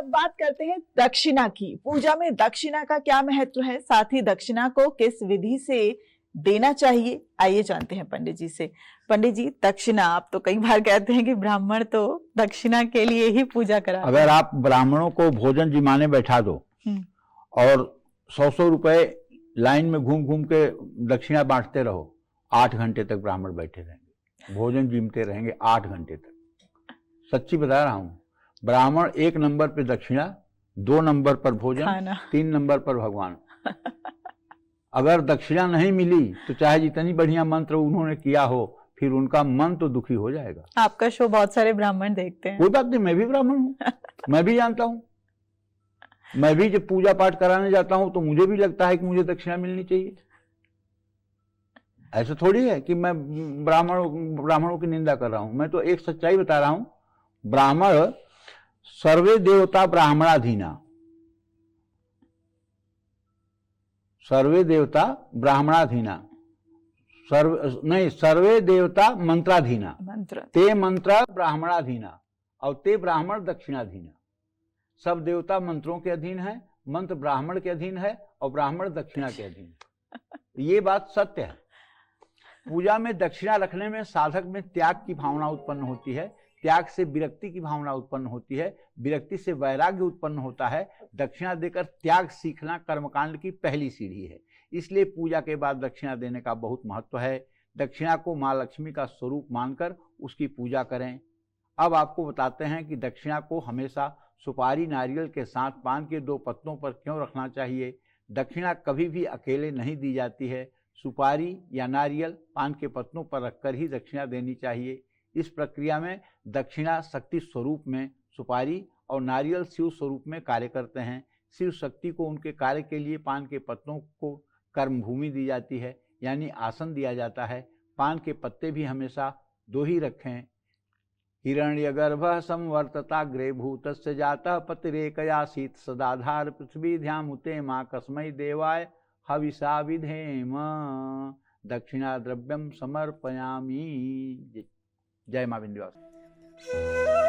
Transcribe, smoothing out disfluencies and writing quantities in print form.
बात करते हैं दक्षिणा की। पूजा में दक्षिणा का क्या महत्व है, साथ ही दक्षिणा को किस विधि से देना चाहिए, आइए जानते हैं पंडित जी से। पंडित जी, दक्षिणा, आप तो कई बार कहते हैं कि ब्राह्मण तो दक्षिणा के लिए ही पूजा कराते हैं। अगर आप ब्राह्मणों को भोजन जिमाने बैठा दो और 100 रुपए लाइन में घूम घूम के दक्षिणा बांटते रहो, 8 घंटे तक ब्राह्मण बैठे रहेंगे, भोजन जिमते रहेंगे 8 घंटे तक। सच्ची बता रहा हूं, ब्राह्मण 1 नंबर पे दक्षिणा, 2 नंबर पर भोजन, 3 नंबर पर भगवान। अगर दक्षिणा नहीं मिली तो चाहे जितनी बढ़िया मंत्र उन्होंने किया हो, फिर उनका मन तो दुखी हो जाएगा। आपका शो बहुत सारे ब्राह्मण देखते हैं। कोई बात नहीं, मैं भी ब्राह्मण हूं, मैं भी जानता हूं। मैं भी जब पूजा पाठ कराने जाता हूं तो मुझे भी लगता है कि मुझे दक्षिणा मिलनी चाहिए। ऐसा थोड़ी है कि मैं ब्राह्मणों की निंदा कर रहा हूं, मैं तो एक सच्चाई बता रहा हूं। ब्राह्मण सर्वे देवता ब्राह्मणाधीना, सर्वे देवता ब्राह्मणाधीना, सर्वे देवता मंत्राधीना, ते मंत्र ब्राह्मणाधीना और ते ब्राह्मण दक्षिणाधीना। सब देवता मंत्रों के अधीन है, मंत्र ब्राह्मण के अधीन है और ब्राह्मण दक्षिणा के अधीन है। ये बात सत्य है। पूजा में दक्षिणा रखने में साधक में त्याग की भावना उत्पन्न होती है, त्याग से विरक्ति की भावना उत्पन्न होती है, विरक्ति से वैराग्य उत्पन्न होता है। दक्षिणा देकर त्याग सीखना कर्मकांड की पहली सीढ़ी है। इसलिए पूजा के बाद दक्षिणा देने का बहुत महत्व है। दक्षिणा को माँ लक्ष्मी का स्वरूप मानकर उसकी पूजा करें। अब आपको बताते हैं कि दक्षिणा को हमेशा सुपारी नारियल के साथ पान के 2 पत्तों पर क्यों रखना चाहिए। दक्षिणा कभी भी अकेले नहीं दी जाती है, सुपारी या नारियल पान के पत्तों पर रखकर ही दक्षिणा देनी चाहिए। इस प्रक्रिया में दक्षिणा शक्ति स्वरूप में, सुपारी और नारियल शिव स्वरूप में कार्य करते हैं। शिव शक्ति को उनके कार्य के लिए पान के पत्तों को कर्मभूमि दी जाती है, यानी आसन दिया जाता है। पान के पत्ते भी हमेशा 2 ही रखें। हिरण्यगर्भः संवर्तताग्रे भूतस्य जातः पतिरेकयासीत् सदाधार पृथ्वी ध्यामुते माँ कस्मै देवाय हविषा विधेम। दक्षिणा द्रव्यम समर्पयामि। जय मां विंध्यवासिनी।